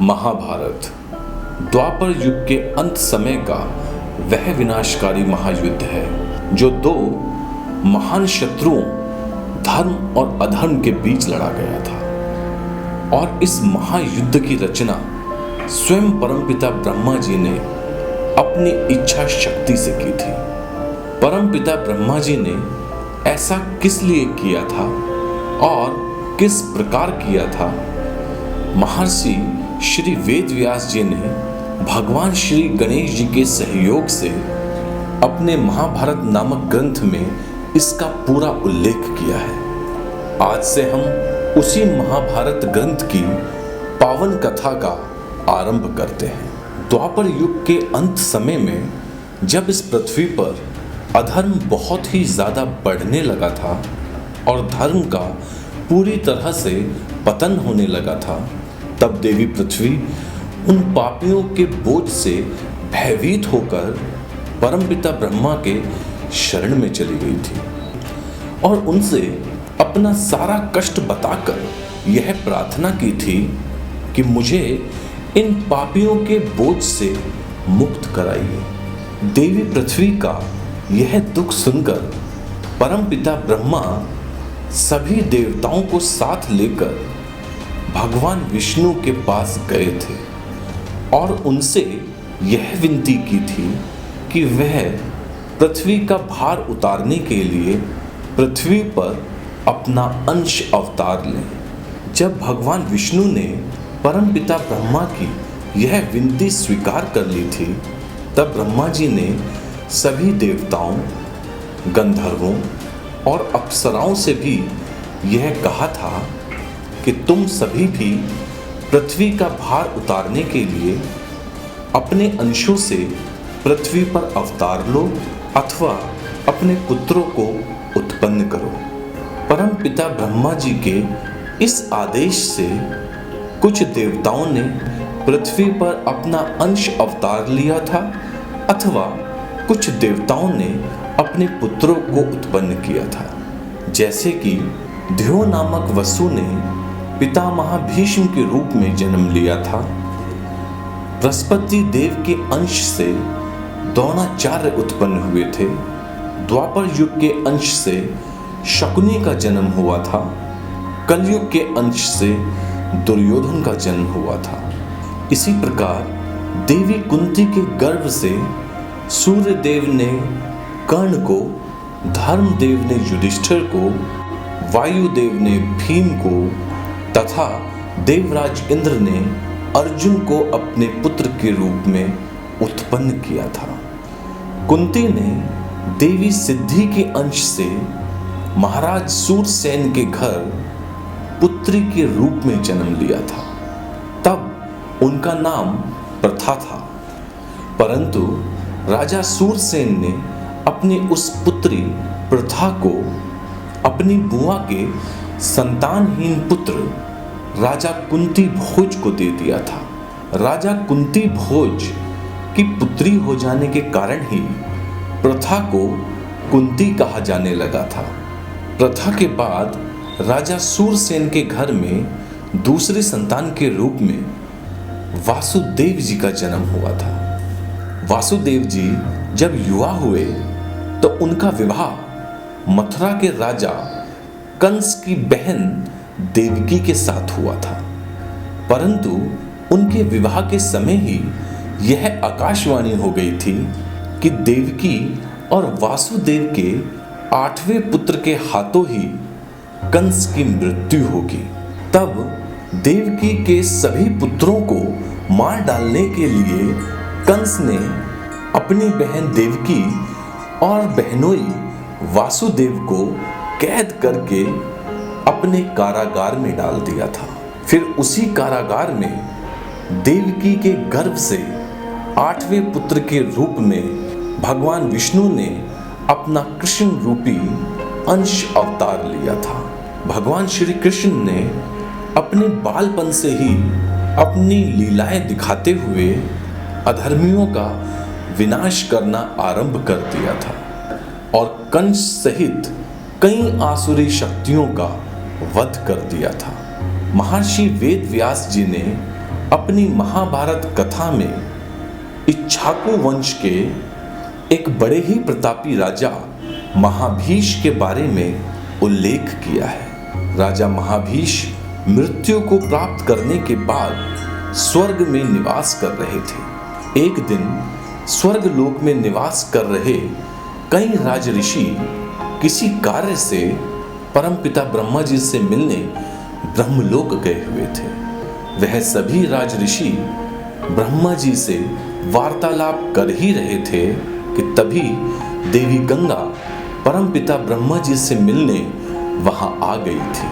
महाभारत द्वापर युग के अंत समय का वह विनाशकारी महायुद्ध है जो दो महान शत्रुओं धर्म और अधर्म के बीच लड़ा गया था। और इस महायुद्ध की रचना स्वयं परमपिता ब्रह्मा जी ने अपनी इच्छा शक्ति से की थी। परमपिता ब्रह्मा जी ने ऐसा किस लिए किया था और किस प्रकार किया था, महर्षि श्री वेद व्यास जी ने भगवान श्री गणेश जी के सहयोग से अपने महाभारत नामक ग्रंथ में इसका पूरा उल्लेख किया है। आज से हम उसी महाभारत ग्रंथ की पावन कथा का आरंभ करते हैं। द्वापर युग के अंत समय में जब इस पृथ्वी पर अधर्म बहुत ही ज्यादा बढ़ने लगा था और धर्म का पूरी तरह से पतन होने लगा था, तब देवी पृथ्वी उन पापियों के बोझ से भयभीत होकर परमपिता ब्रह्मा के शरण में चली गई थी और उनसे अपना सारा कष्ट बताकर यह प्रार्थना की थी कि मुझे इन पापियों के बोझ से मुक्त कराइए। देवी पृथ्वी का यह दुख सुनकर परमपिता ब्रह्मा सभी देवताओं को साथ लेकर भगवान विष्णु के पास गए थे और उनसे यह विनती की थी कि वह पृथ्वी का भार उतारने के लिए पृथ्वी पर अपना अंश अवतार लें। जब भगवान विष्णु ने परमपिता ब्रह्मा की यह विनती स्वीकार कर ली थी, तब ब्रह्मा जी ने सभी देवताओं, गंधर्वों और अप्सराओं से भी यह कहा था कि तुम सभी भी पृथ्वी का भार उतारने के लिए अपने अंशों से पृथ्वी पर अवतार लो अथवा अपने पुत्रों को उत्पन्न करो। परम पिता ब्रह्मा जी के इस आदेश से कुछ देवताओं ने पृथ्वी पर अपना अंश अवतार लिया था अथवा कुछ देवताओं ने अपने पुत्रों को उत्पन्न किया था। जैसे कि ध्यो नामक वसु ने पितामह भीष्म के रूप में जन्म लिया था। बृहस्पति देव के अंश से द्रोणाचार्य उत्पन्न हुए थे। द्वापर युग के अंश से शकुनी का जन्म हुआ था। कलयुग के अंश से दुर्योधन का जन्म हुआ था। इसी प्रकार देवी कुंती के गर्भ से सूर्य देव ने कर्ण को, धर्मदेव ने युधिष्ठिर को, वायुदेव ने भीम को तथा देवराज इंद्र ने अर्जुन को अपने पुत्र के रूप में उत्पन्न किया था। कुंती ने देवी सिद्धि के अंश से महाराज सूरसेन के घर पुत्री के रूप में जन्म लिया था। तब उनका नाम प्रथा था, परंतु राजा सूरसेन ने अपनी उस पुत्री प्रथा को अपनी बुआ के संतानहीन पुत्र राजा कुंती भोज को दे दिया था। राजा कुंती भोज की पुत्री हो जाने के कारण ही प्रथा को कुंती कहा जाने लगा था। प्रथा के बाद राजा सूरसेन के घर में दूसरे संतान के रूप में वासुदेव जी का जन्म हुआ था। वासुदेव जी जब युवा हुए तो उनका विवाह मथुरा के राजा कंस की बहन देवकी के साथ हुआ था, परंतु उनके विवाह के समय ही यह आकाशवाणी हो गई थी कि देवकी और वासुदेव के 8वें पुत्र के हाथों ही कंस की मृत्यु होगी। तब देवकी के सभी पुत्रों को मार डालने के लिए कंस ने अपनी बहन देवकी और बहनोई वासुदेव को कैद करके अपने कारागार में डाल दिया था। फिर उसी कारागार में देवकी के गर्भ से 8वें पुत्र के रूप में भगवान विष्णु ने अपना कृष्ण रूपी अंश अवतार लिया था। भगवान श्री कृष्ण ने अपने बालपन से ही अपनी लीलाएं दिखाते हुए अधर्मियों का विनाश करना आरंभ कर दिया था और कंस सहित कई आसुरी शक्तियों का वध कर दिया था। महर्षि वेद व्यास जी ने अपनी महाभारत कथा में इक्ष्वाकु वंश के एक बड़े ही प्रतापी राजा महाभीष के बारे में उल्लेख किया है। राजा महाभीष मृत्यु को प्राप्त करने के बाद स्वर्ग में निवास कर रहे थे। एक दिन स्वर्ग लोक में निवास कर रहे कई राज ऋषि किसी कार्य से परमपिता ब्रह्मा जी से मिलने ब्रह्मलोक गए हुए थे। वह सभी राज ऋषि ब्रह्मा जी से वार्तालाप कर ही रहे थे कि तभी देवी गंगा परमपिता ब्रह्मा जी से मिलने वहां आ गई थी।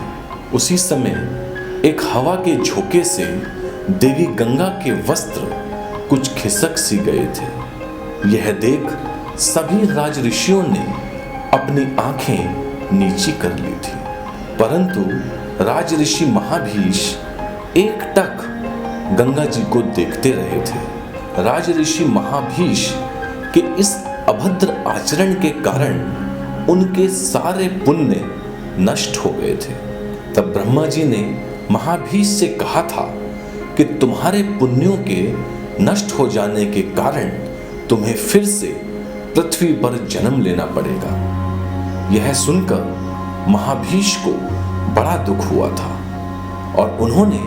उसी समय एक हवा के झोंके से देवी गंगा के वस्त्र कुछ खिसक सी गए थे। यह देख सभी राज ऋषियों ने अपनी आंखें नीची कर ली थी, परंतु राज ऋषि महाभीष एकटक गंगा जी को देखते रहे थे। राज ऋषि महाभीष के इस अभद्र आचरण के कारण उनके सारे पुण्य नष्ट हो गए थे। तब ब्रह्मा जी ने महाभीष से कहा था कि तुम्हारे पुण्यों के नष्ट हो जाने के कारण तुम्हें फिर से पृथ्वी पर जन्म लेना पड़ेगा। यह सुनकर महाभीष को बड़ा दुख हुआ था और उन्होंने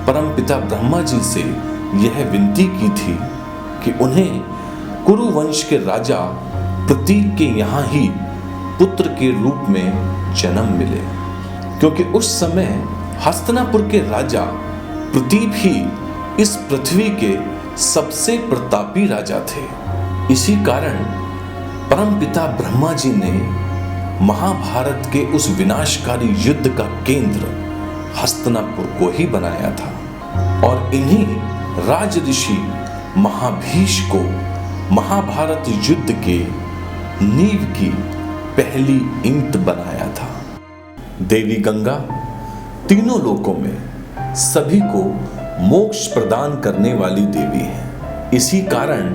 परमपिता ब्रह्मा जी से यह विनती की थी कि उन्हें कुरु वंश के राजा प्रतीप के यहाँ ही पुत्र के रूप में जन्म मिले, क्योंकि उस समय हस्तिनापुर के राजा प्रतीप ही इस पृथ्वी के सबसे प्रतापी राजा थे। इसी कारण परमपिता ब्रह्मा जी ने महाभारत के उस विनाशकारी युद्ध का केंद्र हस्तिनापुर को ही बनाया था और इन्हीं राज ऋषि महाभीष को महाभारत युद्ध के नींव की पहली ईंट बनाया था। देवी गंगा तीनों लोकों में सभी को मोक्ष प्रदान करने वाली देवी है। इसी कारण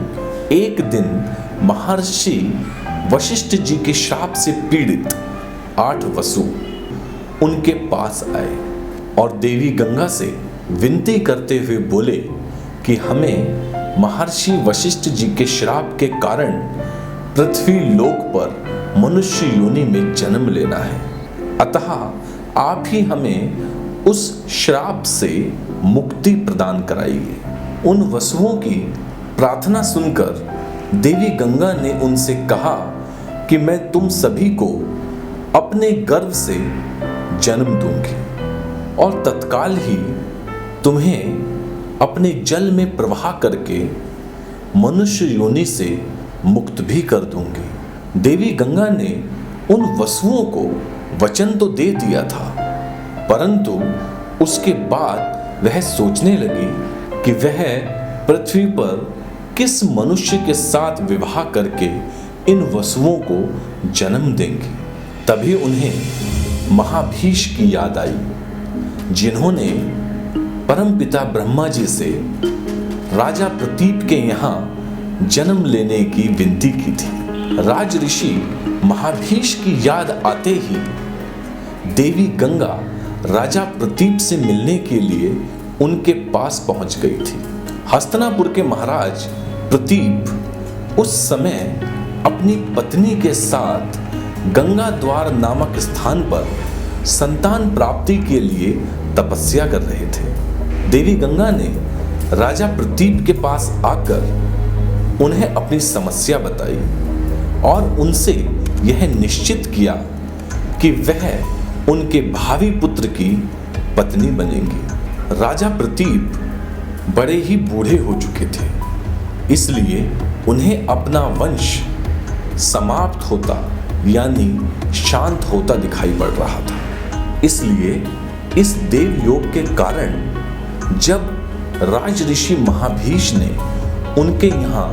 एक दिन महर्षि वशिष्ठ जी के श्राप से पीड़ित 8 वसु उनके पास आए और देवी गंगा से विनती करते हुए बोले कि हमें महर्षि वशिष्ठ जी के श्राप के कारण पृथ्वी लोक पर मनुष्य योनि में जन्म लेना है, अतः आप ही हमें उस श्राप से मुक्ति प्रदान कराइए। उन वसुओं की प्रार्थना सुनकर देवी गंगा ने उनसे कहा कि मैं तुम सभी को अपने गर्भ से जन्म दूंगी और तत्काल ही तुम्हें अपने जल में प्रवाह करके मनुष्य योनि से मुक्त भी कर दूंगी। देवी गंगा ने उन वसुओं को वचन तो दे दिया था, परंतु उसके बाद वह सोचने लगी कि वह पृथ्वी पर किस मनुष्य के साथ विवाह करके इन वसुओं को जन्म देंगी। तभी उन्हें महाभीष की याद आई, जिन्होंने परमपिता ब्रह्मा जी से राजा प्रतीप के यहाँ जन्म लेने की विनती की थी। राज ऋषि महाभीष की याद आते ही देवी गंगा राजा प्रतीप से मिलने के लिए उनके पास पहुंच गई थी। हस्तिनापुर के महाराज प्रतीप उस समय अपनी पत्नी के साथ गंगा द्वार नामक स्थान पर संतान प्राप्ति के लिए तपस्या कर रहे थे। देवी गंगा ने राजा प्रतीप के पास आकर उन्हें अपनी समस्या बताई और उनसे यह निश्चित किया कि वह उनके भावी पुत्र की पत्नी बनेंगी। राजा प्रतीप बड़े ही बूढ़े हो चुके थे, इसलिए उन्हें अपना वंश समाप्त होता यानी शांत होता दिखाई पड़ रहा था। इसलिए इस देव योग के कारण जब राज ऋषि महाभीष ने उनके यहाँ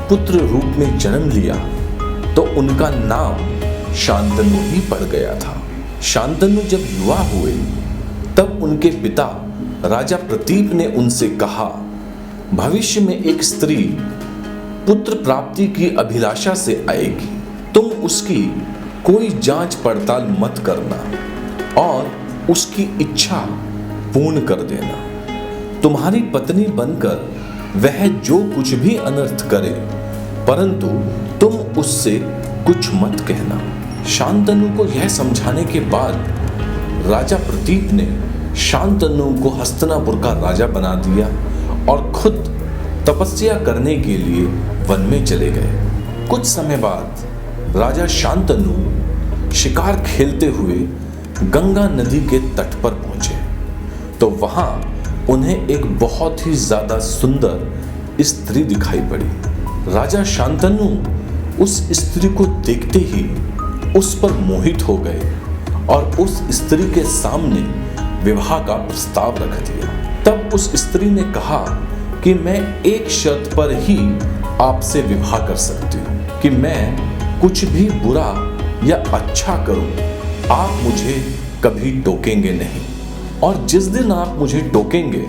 पुत्र रूप में जन्म लिया तो उनका नाम शांतनु ही पड़ गया था। शांतनु जब युवा हुए तब उनके पिता राजा प्रतीप ने उनसे कहा, भविष्य में एक स्त्री पुत्र प्राप्ति की अभिलाषा से आएगी, तुम उसकी कोई जांच पड़ताल मत करना और उसकी इच्छा पूर्ण कर देना। तुम्हारी पत्नी बनकर वह जो कुछ भी अनर्थ करे, परंतु तुम उससे कुछ मत कहना। शांतनु को यह समझाने के बाद राजा प्रतीप ने शांतनु को हस्तिनापुर का राजा बना दिया और खुद तपस्या करने के लिए वन में चले गए। कुछ समय बाद राजा शांतनु शिकार खेलते हुए गंगा नदी के तट पर पहुंचे तो वहां उन्हें एक बहुत ही ज्यादा सुंदर स्त्री दिखाई पड़ी। राजा शांतनु उस स्त्री को देखते ही उस पर मोहित हो गए और उस स्त्री के सामने विवाह का प्रस्ताव रख दिया। तब उस स्त्री ने कहा कि मैं एक शर्त पर ही आपसे विवाह कर सकती हूँ कि मैं कुछ भी बुरा या अच्छा करूं, आप मुझे कभी टोकेंगे नहीं, और जिस दिन आप मुझे टोकेंगे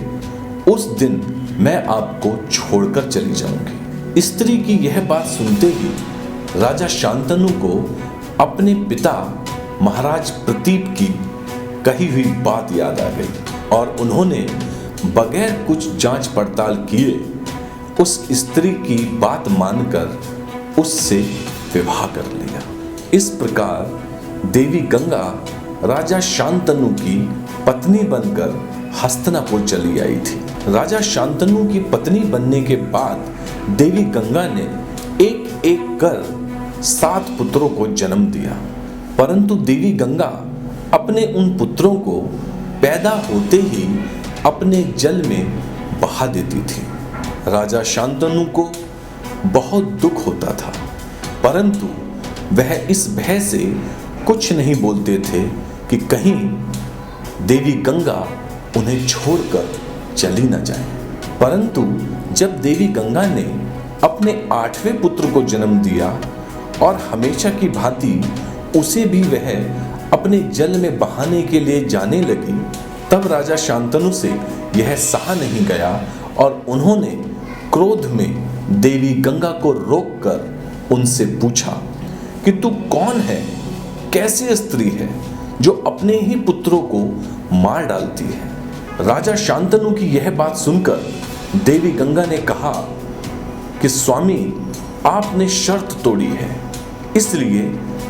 उस दिन मैं आपको छोड़कर चली जाऊंगी। स्त्री की यह बात सुनते ही राजा शांतनु को अपने पिता महाराज प्रतीप की कही हुई बात याद आ गई और उन्होंने बगैर कुछ जांच पड़ताल किए उस स्त्री की बात मानकर उससे विवाह कर लिया। इस प्रकार देवी गंगा राजा शांतनु की पत्नी बनकर हस्तिनापुर चली आई थी। राजा शांतनु की पत्नी बनने के बाद देवी गंगा ने एक एक कर 7 पुत्रों को जन्म दिया, परंतु देवी गंगा अपने उन पुत्रों को पैदा होते ही अपने जल में बहा देती थी। राजा शांतनु को बहुत दुख होता था, परंतु वह इस भय से कुछ नहीं बोलते थे कि कहीं देवी गंगा उन्हें छोड़कर चली न जाए। परंतु जब देवी गंगा ने अपने 8वें पुत्र को जन्म दिया और हमेशा की भांति उसे भी वह अपने जल में बहाने के लिए जाने लगी, तब राजा शांतनु से यह सहा नहीं गया और उन्होंने क्रोध में देवी गंगा को रोककर उनसे पूछा कि तू कौन है, कैसी स्त्री है जो अपने ही पुत्रों को मार डालती है। राजा शांतनु की यह बात सुनकर देवी गंगा ने कहा कि स्वामी, आपने शर्त तोड़ी है, इसलिए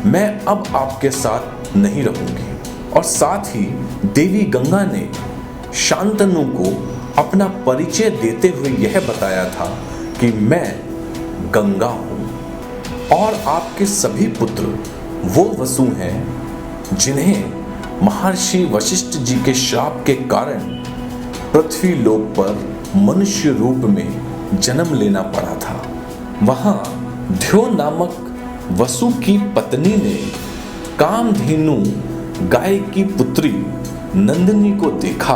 मैं अब आपके साथ नहीं रहूंगी। और साथ ही देवी गंगा ने शांतनु को अपना परिचय देते हुए यह बताया था कि मैं गंगा हूं और आपके सभी पुत्र वो वसु हैं जिन्हें महर्षि वशिष्ठ जी के श्राप के कारण पृथ्वी लोक पर मनुष्य रूप में जन्म लेना पड़ा था। वहां ध्यो नामक वसु की पत्नी ने कामधेनु गाय की पुत्री नंदिनी को देखा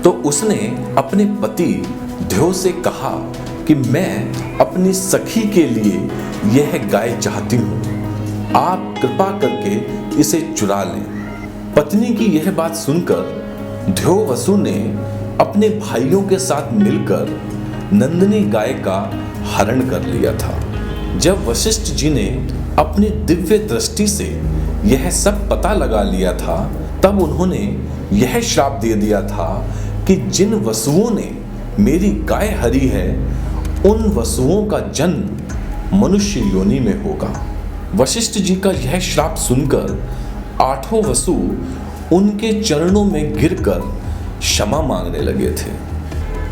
तो उसने अपने पति ध्यो से कहा कि मैं अपनी सखी के लिए यह गाय चाहती हूँ, आप कृपा करके इसे चुरा लें। पत्नी की यह बात सुनकर ध्यो वसु ने अपने भाइयों के साथ मिलकर नंदिनी गाय का हरण कर लिया था। जब वशिष्ठ जी ने अपनी दिव्य दृष्टि से यह सब पता लगा लिया था, तब उन्होंने यह श्राप दे दिया था कि जिन वसुओं ने मेरी गाय हरी है उन वसुओं का जन्म मनुष्य योनि में होगा। वशिष्ठ जी का यह श्राप सुनकर 8 वसु उनके चरणों में गिरकर क्षमा मांगने लगे थे।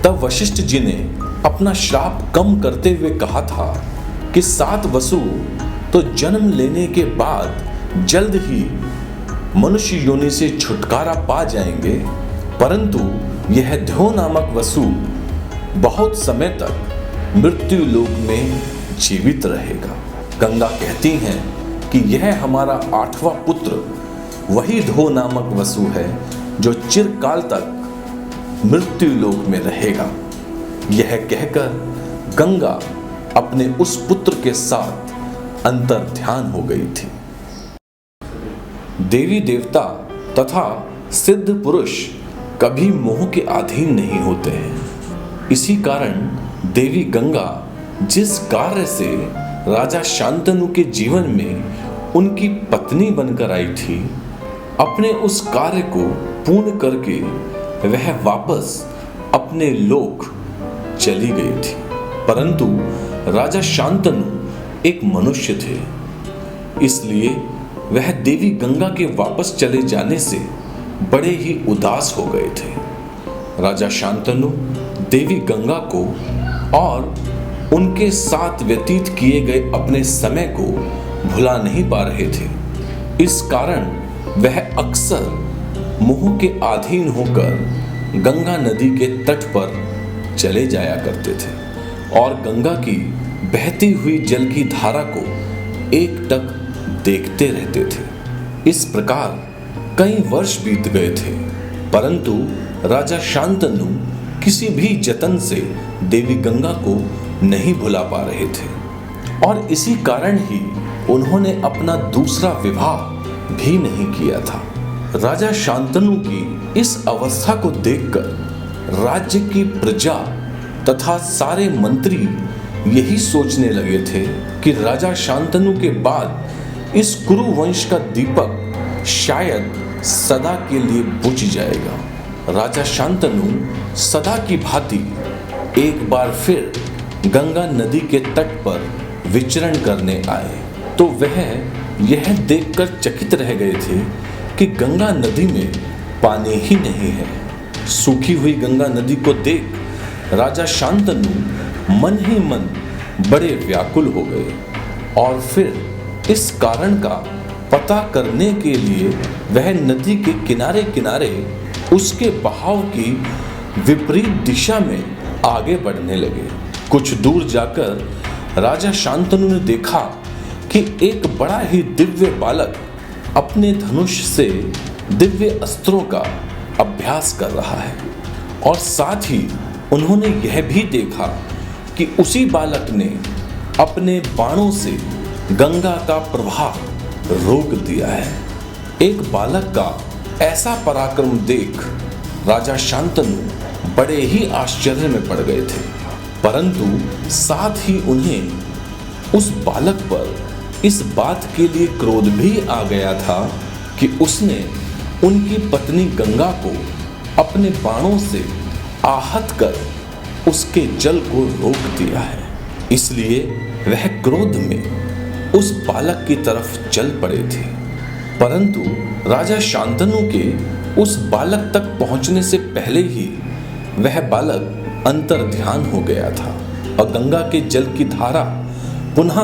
तब वशिष्ठ जी ने अपना श्राप कम करते हुए कहा था कि 7 वसु तो जन्म लेने के बाद जल्द ही मनुष्य योनि से छुटकारा पा जाएंगे, परंतु यह ध्यो नामक वसु बहुत समय तक मृत्यु लोक में जीवित रहेगा। गंगा कहती हैं कि यह हमारा 8वां पुत्र वही ध्यो नामक वसु है जो चिरकाल तक मृत्यु लोक में रहेगा। यह कहकर गंगा अपने उस पुत्र के साथ अंतर ध्यान हो गई थी। देवी देवता तथा सिद्ध पुरुष कभी मोह के अधीन नहीं होते हैं। इसी कारण देवी गंगा जिस कार्य से राजा शांतनु के जीवन में उनकी पत्नी बनकर आई थी, अपने उस कार्य को पूर्ण करके वह वापस अपने लोक चली गई थी। परंतु राजा शांतनु एक मनुष्य थे, इसलिए वह देवी गंगा के वापस चले जाने से बड़े ही उदास हो गए थे। राजा शांतनु देवी गंगा को और उनके साथ व्यतीत किए गए अपने समय को भुला नहीं पा रहे थे। इस कारण वह अक्सर मोह के अधीन होकर गंगा नदी के तट पर चले जाया करते थे और गंगा की बहती हुई जल की धारा को एकटक देखते रहते थे। इस प्रकार कई वर्ष बीत गए थे, परंतु राजा शांतनु किसी भी जतन से देवी गंगा को नहीं भुला पा रहे थे और इसी कारण ही उन्होंने अपना दूसरा विवाह भी नहीं किया था। राजा शांतनु की इस अवस्था को देखकर राज्य की प्रजा तथा सारे मंत्री यही सोचने लगे थे कि राजा शांतनु के बाद इस कुरु वंश का दीपक शायद सदा के लिए बुझ जाएगा। राजा शांतनु सदा की भांति एक बार फिर गंगा नदी के तट पर विचरण करने आए तो वह यह देखकर चकित रह गए थे कि गंगा नदी में पानी ही नहीं है। सूखी हुई गंगा नदी को देख राजा शांतनु मन ही मन बड़े व्याकुल हो गए और फिर इस कारण का पता करने के लिए वह नदी के किनारे किनारे उसके बहाव की विपरीत दिशा में आगे बढ़ने लगे। कुछ दूर जाकर राजा शांतनु ने देखा कि एक बड़ा ही दिव्य बालक अपने धनुष से दिव्य अस्त्रों का अभ्यास कर रहा है और साथ ही उन्होंने यह भी देखा कि उसी बालक ने अपने बाणों से गंगा का प्रवाह रोक दिया है। एक बालक का ऐसा पराक्रम देख राजा शांतनु बड़े ही आश्चर्य में पड़ गए थे, परंतु साथ ही उन्हें उस बालक पर इस बात के लिए क्रोध भी आ गया था कि उसने उनकी पत्नी गंगा को अपने बाणों से आहत कर उसके जल को रोक दिया है। इसलिए वह क्रोध में उस बालक की तरफ चल पड़े थे, परंतु राजा शांतनु के उस बालक तक पहुंचने से पहले ही वह बालक अंतर्ध्यान हो गया था और गंगा के जल की धारा पुनः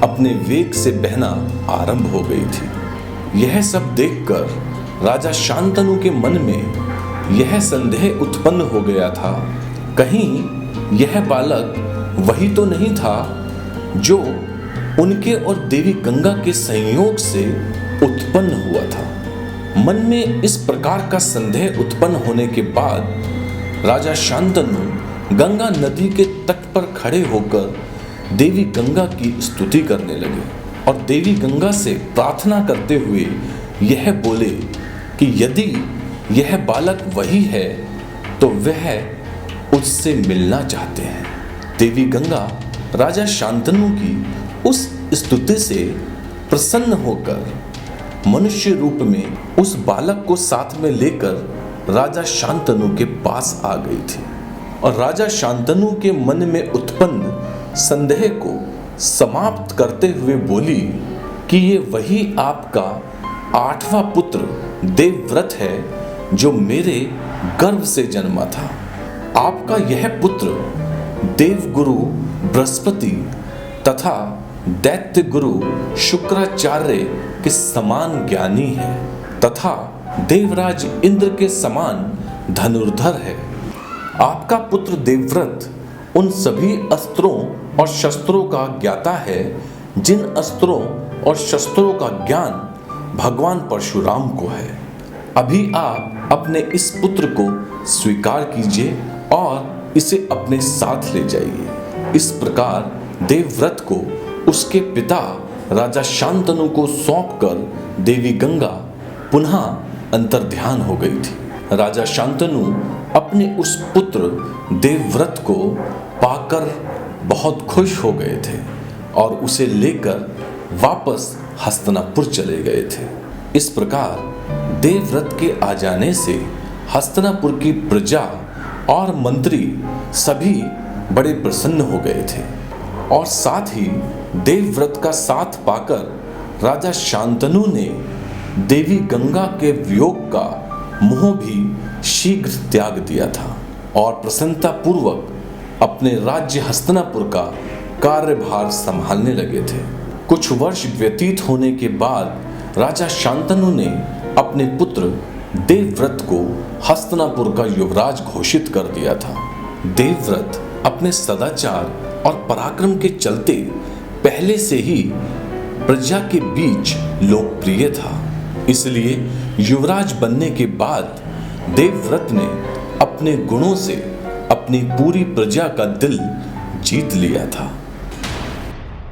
अपने वेग से बहना आरंभ हो गई थी। यह सब देखकर राजा शांतनु के मन में यह संदेह उत्पन्न हो गया था, कहीं यह बालक वही तो नहीं था जो उनके और देवी गंगा के संयोग से उत्पन्न हुआ था। मन में इस प्रकार का संदेह उत्पन्न होने के बाद राजा शांतनु गंगा नदी के तट पर खड़े होकर देवी गंगा की स्तुति करने लगे और देवी गंगा से प्रार्थना करते हुए यह बोले कि यदि यह बालक वही है तो वह उससे मिलना चाहते हैं। देवी गंगा राजा शांतनु की उस स्तुति से प्रसन्न होकर मनुष्य रूप में उस बालक को साथ में लेकर राजा शांतनु के पास आ गई थी और राजा शांतनु के मन में उत्पन्न संदेह को समाप्त करते हुए बोली कि ये वही आपका 8वां पुत्र देवव्रत है जो मेरे गर्भ से जन्मा था। आपका यह पुत्र देवगुरु बृहस्पति तथा दैत्य गुरु शुक्राचार्य के समान ज्ञानी है तथा देवराज इंद्र के समान धनुर्धर है। आपका पुत्र देवव्रत उन सभी अस्त्रों और शस्त्रों का ज्ञाता है जिन अस्त्रों और शस्त्रों का ज्ञान भगवान परशुराम को है। अभी आप अपने इस पुत्र को स्वीकार कीजिए और इसे अपने साथ ले जाइए। इस प्रकार देवव्रत को उसके पिता राजा शांतनु को सौंपकर देवी गंगा पुनः अंतर्ध्यान हो गई थी। राजा शांतनु अपने उस पुत्र देवव्रत को पाकर बहुत खुश हो गए थे और उसे लेकर वापस हस्तिनापुर चले गए थे। इस प्रकार देवव्रत के आ जाने से हस्तिनापुर की प्रजा और मंत्री सभी बड़े प्रसन्न हो गए थे और साथ ही देवव्रत का साथ पाकर राजा शांतनु ने देवी गंगा के वियोग का मोह भी शीघ्र त्याग दिया था और प्रसन्नता पूर्वक अपने राज्य हस्तिनापुर का कार्यभार संभालने लगे थे। कुछ वर्ष व्यतीत होने के बाद राजा शांतनु ने अपने पुत्र देवव्रत को हस्तिनापुर का युवराज घोषित कर दिया था। देवव्रत अपने सदाचार और पराक्रम के चलते पहले से ही प्रजा के बीच लोकप्रिय था, इसलिए युवराज बनने के बाद देवव्रत ने अपने गुणों से अपनी पूरी प्रजा का दिल जीत लिया था।